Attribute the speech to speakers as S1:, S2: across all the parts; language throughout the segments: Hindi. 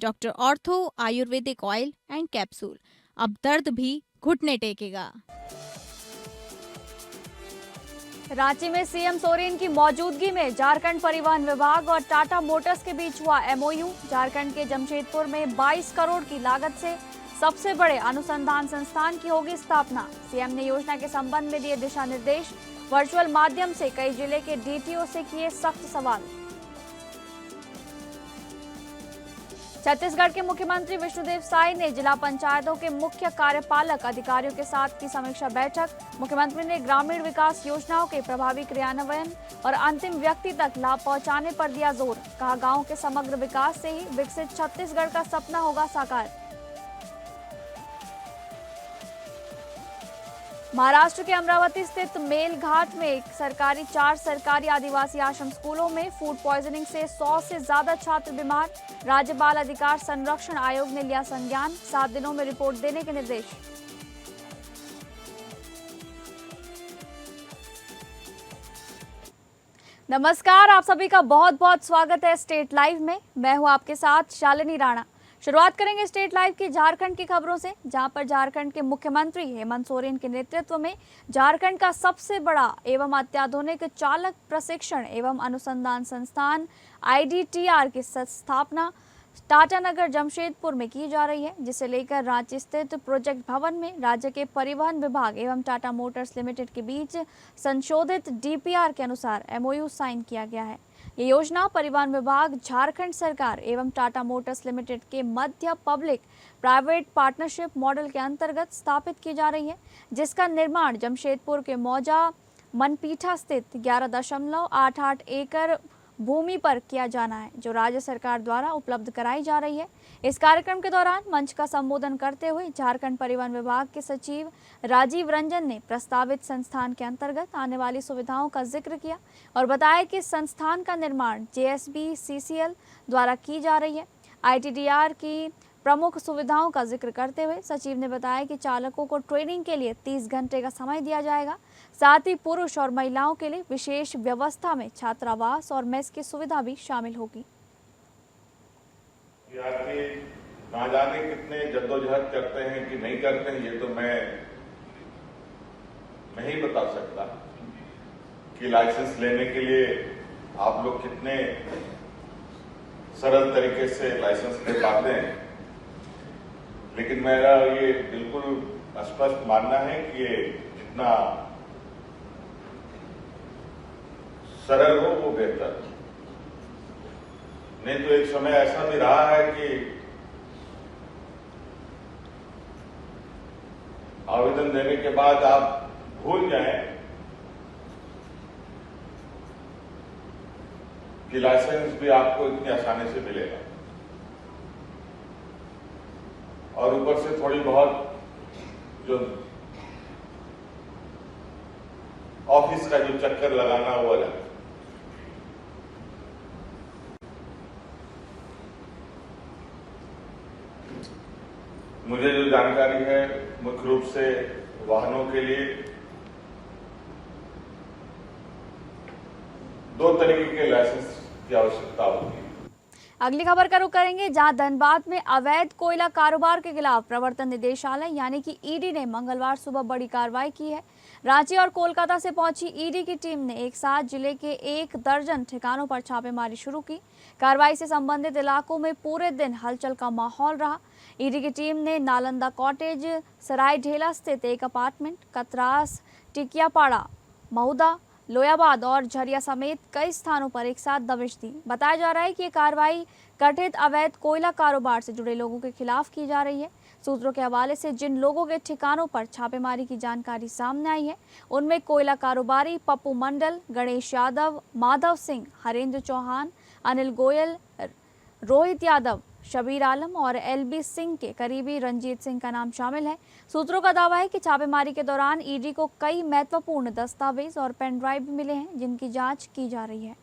S1: Doctor ortho Ayurvedic oil and capsule, अब दर्द भी घुटने टेकेगा।
S2: रांची में सीएम सोरेन की मौजूदगी में झारखंड परिवहन विभाग और टाटा मोटर्स के बीच हुआ एमओयू। झारखंड के जमशेदपुर में 22 करोड़ की लागत से सबसे बड़े अनुसंधान संस्थान की होगी स्थापना। सीएम ने योजना के संबंध में दिए दिशा निर्देश। वर्चुअल माध्यम से कई जिले के डीटीओ से किए सख्त सवाल। छत्तीसगढ़ के मुख्यमंत्री विष्णुदेव साय ने जिला पंचायतों के मुख्य कार्यपालक अधिकारियों के साथ की समीक्षा बैठक। मुख्यमंत्री ने ग्रामीण विकास योजनाओं के प्रभावी क्रियान्वयन और अंतिम व्यक्ति तक लाभ पहुंचाने पर दिया जोर। कहा, गांव के समग्र विकास से ही विकसित छत्तीसगढ़ का सपना होगा साकार। महाराष्ट्र के अमरावती स्थित मेलघाट में 4 सरकारी आदिवासी आश्रम स्कूलों में फूड पॉइजनिंग से 100 से ज्यादा छात्र बीमार। राज्य बाल अधिकार संरक्षण आयोग ने लिया संज्ञान। 7 दिनों में रिपोर्ट देने के निर्देश। नमस्कार, आप सभी का बहुत बहुत स्वागत है स्टेट लाइव में। मैं हूं आपके साथ शालिनी राणा। शुरुआत करेंगे स्टेट लाइव की झारखंड की खबरों से, जहां पर झारखंड के मुख्यमंत्री हेमंत सोरेन के नेतृत्व में झारखंड का सबसे बड़ा एवं अत्याधुनिक चालक प्रशिक्षण एवं अनुसंधान संस्थान आईडीटीआर की स्थापना टाटानगर जमशेदपुर में की जा रही है, जिसे लेकर रांची स्थित प्रोजेक्ट भवन में राज्य के परिवहन विभाग एवं टाटा मोटर्स लिमिटेड के बीच संशोधित डीपीआर के अनुसार एमओयू साइन किया गया है। ये योजना परिवहन विभाग, झारखंड सरकार एवं टाटा मोटर्स लिमिटेड के मध्य पब्लिक प्राइवेट पार्टनरशिप मॉडल के अंतर्गत स्थापित की जा रही है, जिसका निर्माण जमशेदपुर के मौजा मनपीठा स्थित 11.88 एकड़ भूमि पर किया जाना है, जो राज्य सरकार द्वारा उपलब्ध कराई जा रही है। इस कार्यक्रम के दौरान मंच का संबोधन करते हुए झारखंड परिवहन विभाग के सचिव राजीव रंजन ने प्रस्तावित संस्थान के अंतर्गत आने वाली सुविधाओं का जिक्र किया और बताया कि संस्थान का निर्माण JSB-CCL द्वारा की जा रही है। आईटीडीआर की प्रमुख सुविधाओं का जिक्र करते हुए सचिव ने बताया कि चालकों को ट्रेनिंग के लिए 30 घंटे का समय दिया जाएगा। साथ ही पुरुष और महिलाओं के लिए विशेष व्यवस्था में छात्रावास और मेस की सुविधा भी शामिल होगी।
S3: ना जाने कितने जद्दोजहद करते हैं कि नहीं करते हैं, ये तो मैं नहीं बता सकता कि लाइसेंस लेने के लिए आप लोग कितने सरल तरीके से लाइसेंस ले पाते हैं, लेकिन मेरा ये बिल्कुल स्पष्ट मानना है कि ये जितना सरल हो वो बेहतर। नहीं तो एक समय ऐसा भी रहा है कि आवेदन देने के बाद आप भूल जाएं कि लाइसेंस भी आपको इतनी आसानी से मिलेगा, और ऊपर से थोड़ी बहुत जो ऑफिस का जो चक्कर लगाना हुआ है। मुझे जो जानकारी है मुख्य रूप से वाहनों के लिए 2 तरीके के लाइसेंस की आवश्यकता होती है।
S2: अगली खबर का रुख करेंगे, जहां धनबाद में अवैध कोयला कारोबार के खिलाफ प्रवर्तन निदेशालय यानी कि ईडी ने मंगलवार सुबह बड़ी कार्रवाई की है। रांची और कोलकाता से पहुंची ईडी की टीम ने एक साथ जिले के 1 दर्जन ठिकानों पर छापेमारी शुरू की। कार्रवाई से संबंधित इलाकों में पूरे दिन हलचल का माहौल रहा। ईडी की टीम ने नालंदा कॉटेज, सराय ढेला स्थित एक अपार्टमेंट, कतरास, टिकियापाड़ा, महुदा, लोयाबाद और झरिया समेत कई स्थानों पर एक साथ दबिश दी। बताया जा रहा है कि ये कार्रवाई कथित अवैध कोयला कारोबार से जुड़े लोगों के खिलाफ की जा रही है। सूत्रों के हवाले से जिन लोगों के ठिकानों पर छापेमारी की जानकारी सामने आई है, उनमें कोयला कारोबारी पप्पू मंडल, गणेश यादव, माधव सिंह, हरेंद्र चौहान, अनिल गोयल, रोहित यादव, शबीर आलम और LB सिंह के करीबी रंजीत सिंह का नाम शामिल है। सूत्रों का दावा है कि छापेमारी के दौरान ईडी को कई महत्वपूर्ण दस्तावेज और पेन ड्राइव भी मिले हैं, जिनकी जांच की जा रही है।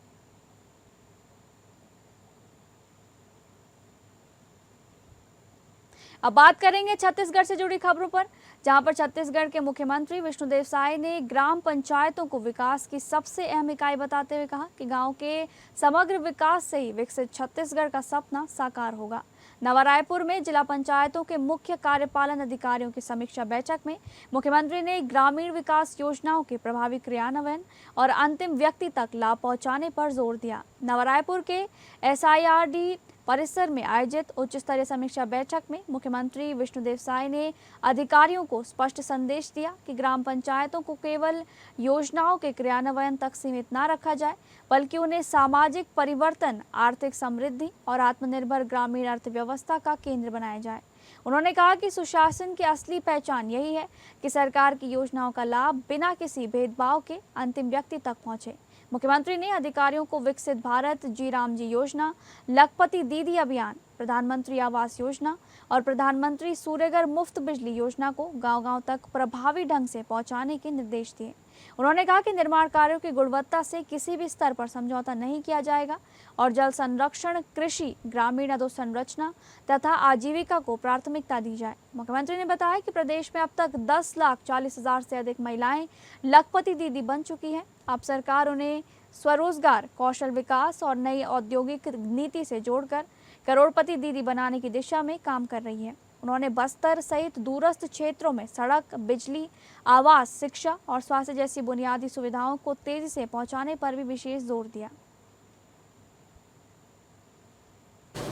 S2: अब बात करेंगे छत्तीसगढ़ से जुड़ी खबरों पर, जहां पर छत्तीसगढ़ के मुख्यमंत्री विष्णुदेव साय ने ग्राम पंचायतों को विकास की सबसे अहम इकाई बताते हुए कहा कि गांव के समग्र विकास से ही विकसित छत्तीसगढ़ का सपना साकार होगा। नवा रायपुर में जिला पंचायतों के मुख्य कार्यपालन अधिकारियों की समीक्षा बैठक में मुख्यमंत्री ने ग्रामीण विकास योजनाओं के प्रभावी क्रियान्वयन और अंतिम व्यक्ति तक लाभ पहुंचाने पर जोर दिया। नवा रायपुर के SIRD परिसर में आयोजित उच्च स्तरीय समीक्षा बैठक में मुख्यमंत्री विष्णुदेव साय ने अधिकारियों को स्पष्ट संदेश दिया कि ग्राम पंचायतों को केवल योजनाओं के क्रियान्वयन तक सीमित न रखा जाए, बल्कि उन्हें सामाजिक परिवर्तन, आर्थिक समृद्धि और आत्मनिर्भर ग्रामीण अर्थव्यवस्था का केंद्र बनाया जाए। उन्होंने कहा कि सुशासन की असली पहचान यही है कि सरकार की योजनाओं का लाभ बिना किसी भेदभाव के अंतिम व्यक्ति तक पहुंचे। मुख्यमंत्री ने अधिकारियों को विकसित भारत जी राम जी योजना, लखपति दीदी अभियान, प्रधानमंत्री आवास योजना और प्रधानमंत्री सूर्यघर मुफ्त बिजली योजना को गांव-गांव तक प्रभावी ढंग से पहुंचाने के निर्देश दिए। उन्होंने कहा कि निर्माण कार्यों की गुणवत्ता से किसी भी स्तर पर समझौता नहीं किया जाएगा और जल संरक्षण, कृषि, ग्रामीण अधोसंरचना तथा आजीविका को प्राथमिकता दी जाए। मुख्यमंत्री ने बताया कि प्रदेश में अब तक 10,40,000 से अधिक महिलाएं लखपति दीदी बन चुकी हैं। अब सरकार उन्हें स्वरोजगार, कौशल विकास और नई औद्योगिक नीति से जोड़कर करोड़पति दीदी बनाने की दिशा में काम कर रही है। उन्होंने बस्तर सहित दूरस्थ क्षेत्रों में सड़क, बिजली, आवास, शिक्षा और स्वास्थ्य जैसी बुनियादी सुविधाओं को तेजी से पहुंचाने पर भी विशेष जोर दिया।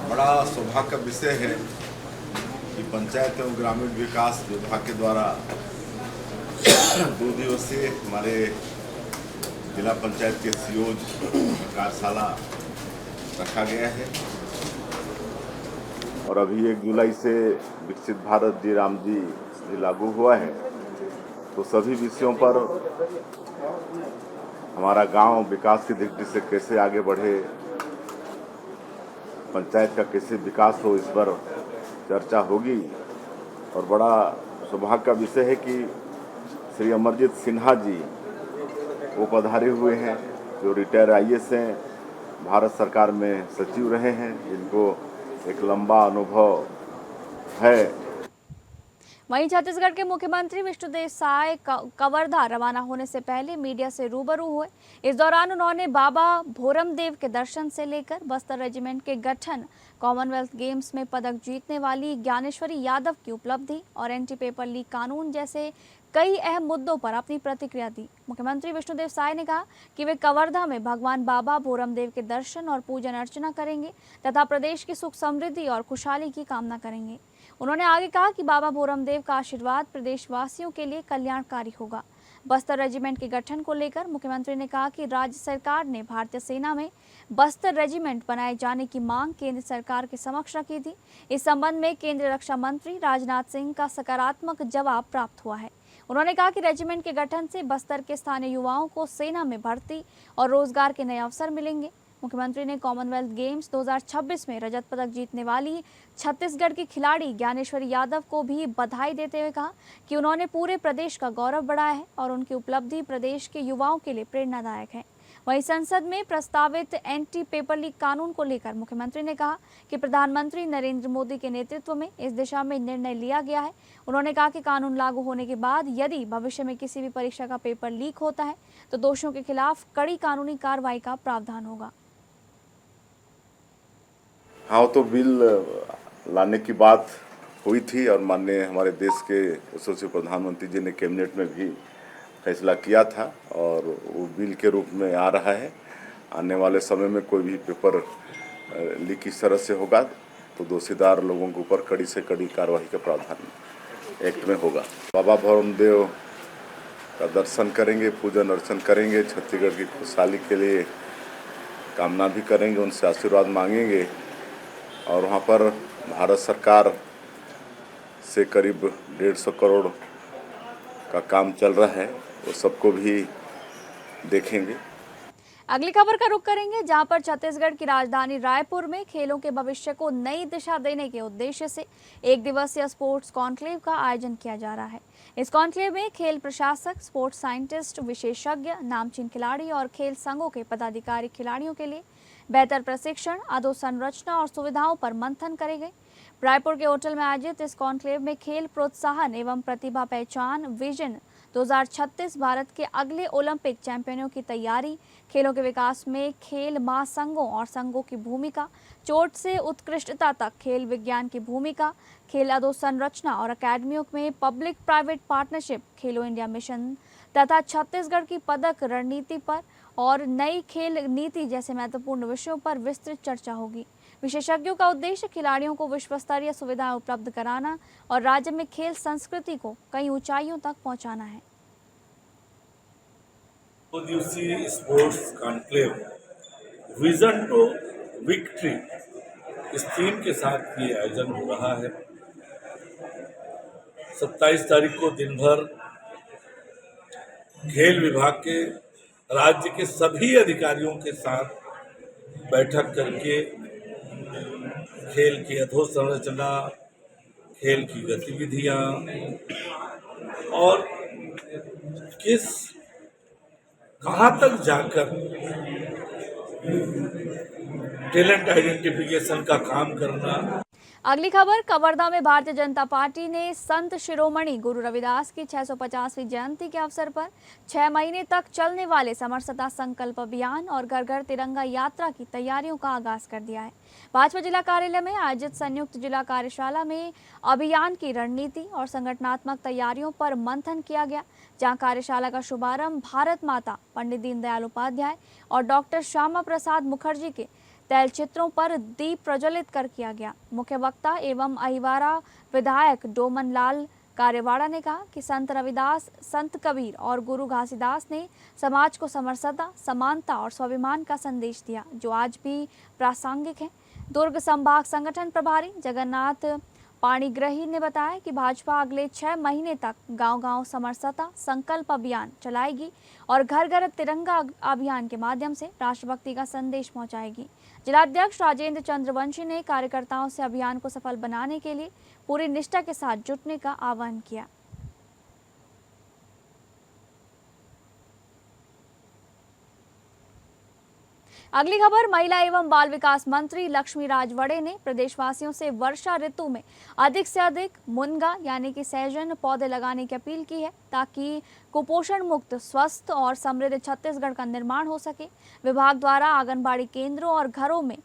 S4: बड़ा सौभाग्य का विषय है कि पंचायत एवं ग्रामीण विकास विभाग के द्वारा 2 दिवसीय हमारे जिला पंचायत के CEOज कार्यशाला रखा गया है और अभी 1 जुलाई से विकसित भारत जी राम जी भी लागू हुआ है, तो सभी विषयों पर हमारा गांव विकास की दृष्टि से कैसे आगे बढ़े, पंचायत का कैसे विकास हो, इस पर चर्चा होगी। और बड़ा सौभाग्य का विषय है कि श्री अमरजीत सिन्हा जी वो पधारे हुए हैं, जो रिटायर IAS हैं, भारत सरकार में सचिव रहे हैं, जिनको एक लंबा अनुभव है।
S2: वहीं छत्तीसगढ़ के मुख्यमंत्री विष्णुदेव साय कवर्धा रवाना होने से पहले मीडिया से रूबरू हुए। इस दौरान उन्होंने बाबा भोरमदेव के दर्शन से लेकर बस्तर रेजिमेंट के गठन, कॉमनवेल्थ गेम्स में पदक जीतने वाली ज्ञानेश्वरी यादव की उपलब्धि और एंटी पेपर लीक कानून जैसे कई अहम मुद्दों पर अपनी प्रतिक्रिया दी। मुख्यमंत्री विष्णुदेव साय ने कहा कि वे कवर्धा में भगवान बाबा भोरमदेव के दर्शन और पूजन अर्चना करेंगे तथा प्रदेश की सुख समृद्धि और खुशहाली की कामना करेंगे। उन्होंने आगे कहा कि बाबा भोरमदेव का आशीर्वाद प्रदेशवासियों के लिए कल्याणकारी होगा। बस्तर रेजिमेंट के गठन को लेकर मुख्यमंत्री ने कहा कि राज्य सरकार ने भारतीय सेना में बस्तर रेजिमेंट बनाए जाने की मांग केंद्र सरकार के समक्ष रखी थी। इस संबंध में केंद्रीय रक्षा मंत्री राजनाथ सिंह का सकारात्मक जवाब प्राप्त हुआ है। उन्होंने कहा कि रेजिमेंट के गठन से बस्तर के स्थानीय युवाओं को सेना में भर्ती और रोजगार के नए अवसर मिलेंगे। मुख्यमंत्री ने कॉमनवेल्थ गेम्स 2026 में रजत पदक जीतने वाली छत्तीसगढ़ की खिलाड़ी ज्ञानेश्वरी यादव को भी बधाई देते हुए कहा कि उन्होंने पूरे प्रदेश का गौरव बढ़ाया है और उनकी उपलब्धि प्रदेश के युवाओं के लिए प्रेरणादायक है। वहीं संसद में प्रस्तावित एंटी पेपर लीक कानून को लेकर मुख्यमंत्री ने कहा कि प्रधानमंत्री नरेंद्र मोदी के नेतृत्व में इस दिशा में निर्णय लिया गया है। उन्होंने कहा कि कानून लागू होने के बाद यदि भविष्य में किसी भी परीक्षा का पेपर लीक होता है तो दोषियों के खिलाफ कड़ी कानूनी कार्रवाई का प्रावधान होगा।
S4: हाँ, तो बिल लाने की बात हुई थी और माननीय हमारे देश के यशस्वी प्रधानमंत्री जी ने कैबिनेट में भी फैसला किया था और वो बिल के रूप में आ रहा है। आने वाले समय में कोई भी पेपर लीक इस तरह से होगा तो दोषीदार लोगों के ऊपर कड़ी से कड़ी कार्रवाई का प्रावधान एक्ट में होगा। बाबा भोरमदेव का दर्शन करेंगे, पूजन अर्चन करेंगे, छत्तीसगढ़ की खुशहाली के लिए कामना भी करेंगे, उनसे आशीर्वाद मांगेंगे और वहाँ पर भारत सरकार से करीब 150 करोड़ का काम चल रहा है, वो सबको भी देखेंगे।
S2: अगली खबर का रुख करेंगे, जहां पर छत्तीसगढ़ की राजधानी रायपुर में खेलों के भविष्य को नई दिशा देने के उद्देश्य से 1 दिवसीय स्पोर्ट्स कॉन्क्लेव का आयोजन किया जा रहा है। इस कॉन्क्लेव में खेल प्रशासक, स्पोर्ट्स साइंटिस्ट, विशेषज्ञ, नामचीन खिलाड़ी और खेल संघों के पदाधिकारी खिलाड़ियों के लिए बेहतर प्रशिक्षण, अधोसंरचना और सुविधाओं पर मंथन करेंगे। रायपुर के होटल में आयोजित इस कॉन्क्लेव में खेल प्रोत्साहन एवं प्रतिभा पहचान विजन 2036 भारत के अगले ओलंपिक चैंपियनों की तैयारी, खेलों के विकास में खेल महासंघों और संघों की भूमिका, चोट से उत्कृष्टता तक खेल विज्ञान की भूमिका, खेल अधोसंरचना और अकादमियों में पब्लिक प्राइवेट पार्टनरशिप, खेलो इंडिया मिशन तथा छत्तीसगढ़ की पदक रणनीति पर और नई खेल नीति जैसे महत्वपूर्ण विषयों पर विस्तृत चर्चा होगी। विशेषज्ञों का उद्देश्य खिलाड़ियों को विश्व स्तरीय सुविधाएं उपलब्ध कराना और राज्य में खेल संस्कृति को कई ऊंचाइयों तक पहुंचाना है।
S5: 2 दिवसीय sports conclave vision to victory इस थीम के साथ ये आयोजन हो रहा है। 27 तारीख को दिन भर खेल विभाग के राज्य के सभी अधिकारियों के साथ बैठक करके खेल की अधोसंरचना, खेल की गतिविधियां और कहां तक जाकर टैलेंट आइडेंटिफिकेशन का काम करना।
S2: अगली खबर, कवर्धा में भारतीय जनता पार्टी ने संत शिरोमणि गुरु रविदास की 650वीं जयंती के अवसर पर 6 महीने तक चलने वाले समरसता संकल्प अभियान और घर घर तिरंगा यात्रा की तैयारियों का आगाज कर दिया है। भाजपा जिला कार्यालय में आयोजित संयुक्त जिला कार्यशाला में अभियान की रणनीति और संगठनात्मक तैयारियों पर मंथन किया गया, जहां कार्यशाला का शुभारंभ भारत माता, पंडित दीनदयाल उपाध्याय और डॉक्टर श्यामा प्रसाद मुखर्जी के तैलचित्रों पर दीप प्रज्वलित कर किया गया। मुख्य वक्ता एवं अहिवारा विधायक डोमन लाल कार्यवाड़ा ने कहा कि संत रविदास, संत कबीर और गुरु घासीदास ने समाज को समरसता, समानता और स्वाभिमान का संदेश दिया, जो आज भी प्रासंगिक है। दुर्ग संभाग संगठन प्रभारी जगन्नाथ पाणिग्रही ने बताया कि भाजपा अगले 6 महीने तक गांव-गांव समरसता संकल्प अभियान चलाएगी और घर घर तिरंगा अभियान के माध्यम से राष्ट्रभक्ति का संदेश पहुंचाएगी। जिलाध्यक्ष राजेंद्र चंद्रवंशी ने कार्यकर्ताओं से अभियान को सफल बनाने के लिए पूरी निष्ठा के साथ जुटने का आह्वान किया। अगली खबर, महिला एवं बाल विकास मंत्री लक्ष्मी राजवड़े ने प्रदेशवासियों से वर्षा ऋतु में अधिक से अधिक मुनगा यानी कि सहजन पौधे लगाने की अपील की है, ताकि कुपोषण मुक्त, स्वस्थ और समृद्ध छत्तीसगढ़ का निर्माण हो सके। विभाग द्वारा आंगनबाड़ी केंद्रों और घरों में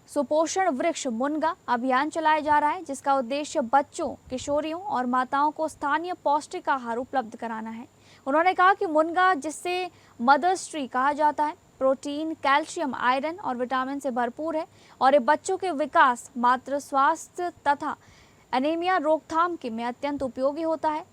S2: सुपोषण वृक्ष मुनगा अभियान चलाया जा रहा है, जिसका उद्देश्य बच्चों, किशोरियों और माताओं को स्थानीय पौष्टिक आहार उपलब्ध कराना है। उन्होंने कहा कि मुनगा, जिससे मदर्स ट्री कहा जाता है, प्रोटीन, कैल्शियम, आयरन और विटामिन से भरपूर है और ये बच्चों के विकास, मातृ स्वास्थ्य तथा एनीमिया रोकथाम के में अत्यंत उपयोगी होता है।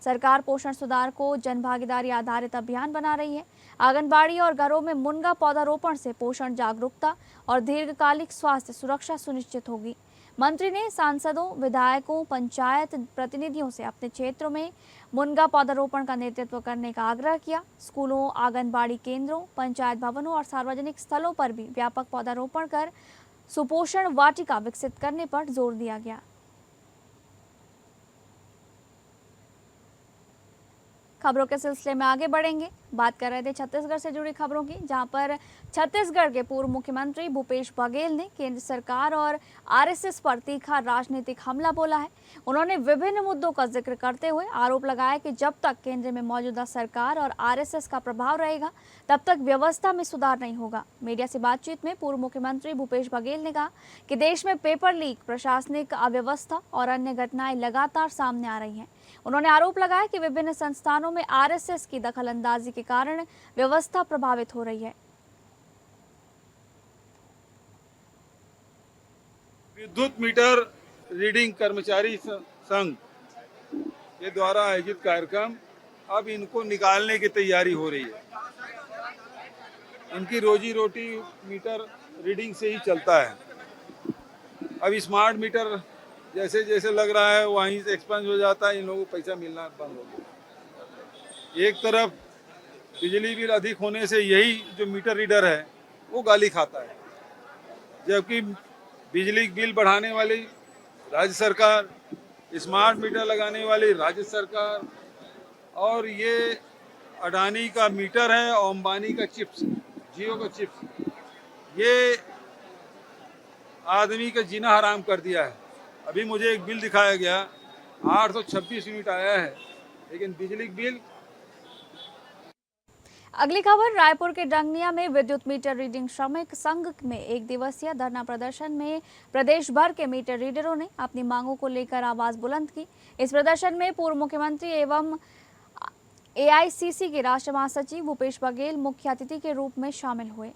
S2: सरकार पोषण सुधार को जनभागीदारी आधारित अभियान बना रही है। आंगनबाड़ी और घरों में मुनगा पौधारोपण से पोषण जागरूकता और दीर्घकालिक स्वास्थ्य सुरक्षा सुनिश्चित होगी। मंत्री ने सांसदों, विधायकों, पंचायत प्रतिनिधियों से अपने क्षेत्रों में मुनगा पौधारोपण का नेतृत्व करने का आग्रह किया। स्कूलों, आंगनबाड़ी केंद्रों, पंचायत भवनों और सार्वजनिक स्थलों पर भी व्यापक पौधारोपण कर सुपोषण वाटिका विकसित करने पर जोर दिया गया। खबरों के सिलसिले में आगे बढ़ेंगे। बात कर रहे थे छत्तीसगढ़ से जुड़ी खबरों की, जहां पर छत्तीसगढ़ के पूर्व मुख्यमंत्री भूपेश बघेल ने केंद्र सरकार और आरएसएस पर तीखा राजनीतिक हमला बोला है। उन्होंने विभिन्न मुद्दों का जिक्र करते हुए आरोप लगाया कि जब तक केंद्र में मौजूदा सरकार और आरएसएस का प्रभाव रहेगा, तब तक व्यवस्था में सुधार नहीं होगा। मीडिया से बातचीत में पूर्व मुख्यमंत्री भूपेश बघेल ने कहा कि देश में पेपर लीक, प्रशासनिक अव्यवस्था और अन्य घटनाएं लगातार सामने आ रही हैं। उन्होंने आरोप लगाया कि विभिन्न संस्थानों में आरएसएस की दखलंदाजी के कारण व्यवस्था प्रभावित हो रही है।
S6: विद्युत मीटर रीडिंग कर्मचारी संघ के द्वारा आयोजित कार्यक्रम, अब इनको निकालने की तैयारी हो रही है। इनकी रोजी रोटी मीटर रीडिंग से ही चलता है। अब स्मार्ट मीटर जैसे जैसे लग रहा है वहीं से एक्सपेंस हो जाता है, इन लोगों को पैसा मिलना बंद हो गया। एक तरफ बिजली बिल अधिक होने से यही जो मीटर रीडर है वो गाली खाता है, जबकि बिजली बिल बढ़ाने वाली राज्य सरकार, स्मार्ट मीटर लगाने वाली राज्य सरकार, और ये अडानी का मीटर है और अंबानी का चिप्स, जियो का चिप्स, ये आदमी का जीना हराम कर दिया है। अभी मुझे एक बिल दिखाया गया 826 यूनिट आया है, लेकिन बिजली बिल।
S2: अगली खबर, रायपुर के डंगनिया में विद्युत मीटर रीडिंग श्रमिक संघ में एक दिवसीय धरना प्रदर्शन में प्रदेश भर के मीटर रीडरों ने अपनी मांगों को लेकर आवाज बुलंद की। इस प्रदर्शन में पूर्व मुख्यमंत्री एवं एआईसीसी के राष्ट्रीय महासचिव भूपेश बघेल मुख्य अतिथि के रूप में शामिल हुए।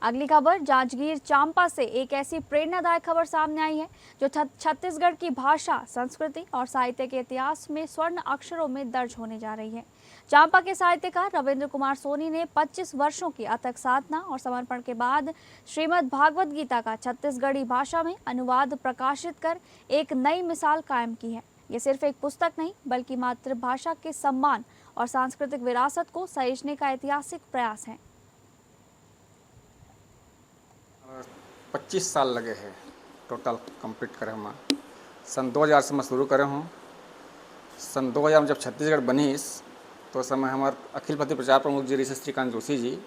S2: अगली खबर, जांजगीर चांपा से एक ऐसी प्रेरणादायक खबर सामने आई है जो छत्तीसगढ़ की भाषा, संस्कृति और साहित्य के इतिहास में स्वर्ण अक्षरों में दर्ज होने जा रही है। चांपा के साहित्यकार रविंद्र कुमार सोनी ने 25 वर्षों की अथक साधना और समर्पण के बाद श्रीमद् भागवत गीता का छत्तीसगढ़ी भाषा में अनुवाद प्रकाशित कर एक नई मिसाल कायम की है। ये सिर्फ एक पुस्तक नहीं, बल्कि मातृभाषा के सम्मान और सांस्कृतिक विरासत को सहेजने का ऐतिहासिक प्रयास है।
S7: 25 साल लगे हैं टोटल कंप्लीट करे हम। सन 2000 से मैं शुरू करे हूँ। सन 2000 में जब छत्तीसगढ़ बनी तो समय हमारे अखिल भारतीय प्रचार प्रमुख जी ऋषि श्रीकांत जोशी जी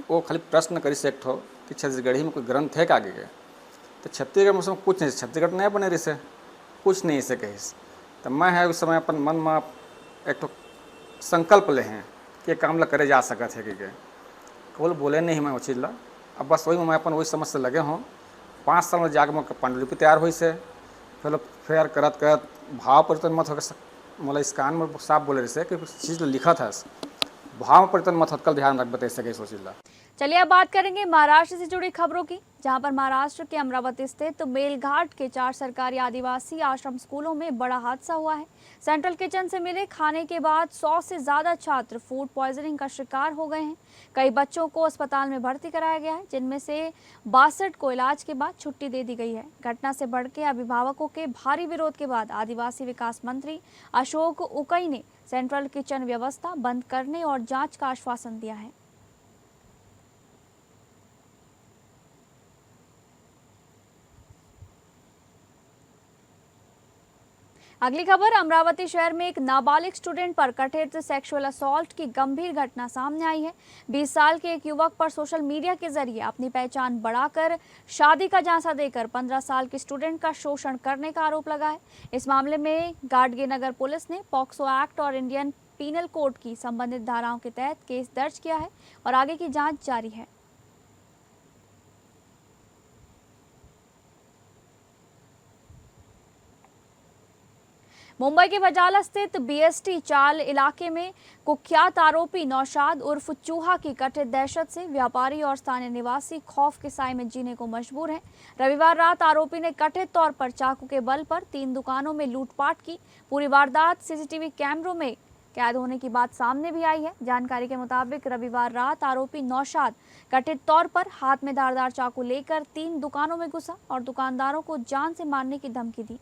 S7: वो खाली प्रश्न करी से एक ठो कि छत्तीसगढ़ी में कोई ग्रंथ है आगे के, तो छत्तीसगढ़ में उसमें कुछ नहीं, छत्तीसगढ़ नहीं बने रही से कुछ नहीं से कही। तो मैं है उस समय अपन मन में एक ठो संकल्प ले हैं कि काम ला करे जा सकत है कि केवल बोले नहीं मैं वो चीज़ ला। अब बस वही मैं अपन वही समझ से लगे हूँ। 5 साल में जाकर मैं पांडुलिपि तैयार हुई से फिर करत करत भाव परिवर्तन मत हो मतलब इस कान में साफ बोले रही से कि चीज़ लिखा था भाव परिवर्तन मत हो, कल ध्यान रख बता सके सोच ला।
S2: चलिए अब बात करेंगे महाराष्ट्र से जुड़ी खबरों की, जहां पर महाराष्ट्र के अमरावती स्थित मेलघाट के 4 सरकारी आदिवासी आश्रम स्कूलों में बड़ा हादसा हुआ है। सेंट्रल किचन से मिले खाने के बाद 100 से ज्यादा छात्र फूड पॉइजनिंग का शिकार हो गए हैं। कई बच्चों को अस्पताल में भर्ती कराया गया है, जिनमें से 62 को इलाज के बाद छुट्टी दे दी गई है। घटना से भड़के अभिभावकों के भारी विरोध के बाद आदिवासी विकास मंत्री अशोक उकई ने सेंट्रल किचन व्यवस्था बंद करने और जांच का आश्वासन दिया है। अगली खबर, अमरावती शहर में एक नाबालिग स्टूडेंट पर कथित सेक्सुअल असॉल्ट की गंभीर घटना सामने आई है। 20 साल के एक युवक पर सोशल मीडिया के जरिए अपनी पहचान बढ़ाकर शादी का झांसा देकर 15 साल की स्टूडेंट का शोषण करने का आरोप लगा है। इस मामले में गाडगे नगर पुलिस ने पॉक्सो एक्ट और इंडियन पीनल कोड की संबंधित धाराओं के तहत केस दर्ज किया है और आगे की जाँच जारी है। मुंबई के बजाला स्थित बीएसटी चाल इलाके में कुख्यात आरोपी नौशाद उर्फ चूहा की कथित दहशत से व्यापारी और स्थानीय निवासी खौफ के साए में जीने को मजबूर हैं। रविवार रात आरोपी ने कथित तौर पर चाकू के बल पर 3 दुकानों में लूटपाट की। पूरी वारदात सीसीटीवी कैमरों में कैद होने की बात सामने भी आई है। जानकारी के मुताबिक रविवार रात आरोपी नौशाद कथित तौर पर हाथ में धारदार चाकू लेकर 3 दुकानों में घुसा और दुकानदारों को जान से मारने की धमकी दी।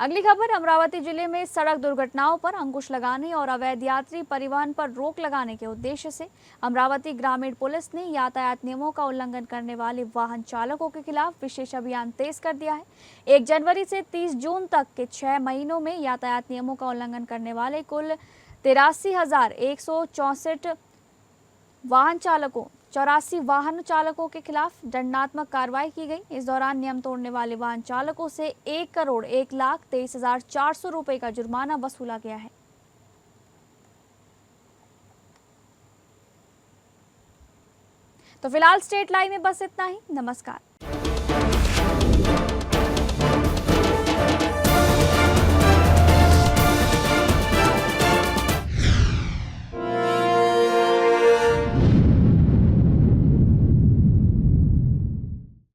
S2: अगली खबर, अमरावती जिले में सड़क दुर्घटनाओं पर अंकुश लगाने और अवैध यात्री परिवहन पर रोक लगाने के उद्देश्य से अमरावती ग्रामीण पुलिस ने यातायात नियमों का उल्लंघन करने वाले वाहन चालकों के खिलाफ विशेष अभियान तेज कर दिया है। 1 जनवरी से 30 जून तक के 6 महीनों में यातायात नियमों का उल्लंघन करने वाले कुल 83,164 वाहन चालकों के खिलाफ दंडात्मक कार्रवाई की गई। इस दौरान नियम तोड़ने वाले वाहन चालकों से 1,01,23,400 रुपए का जुर्माना वसूला गया है। तो फिलहाल स्टेट लाइव में बस इतना ही। नमस्कार।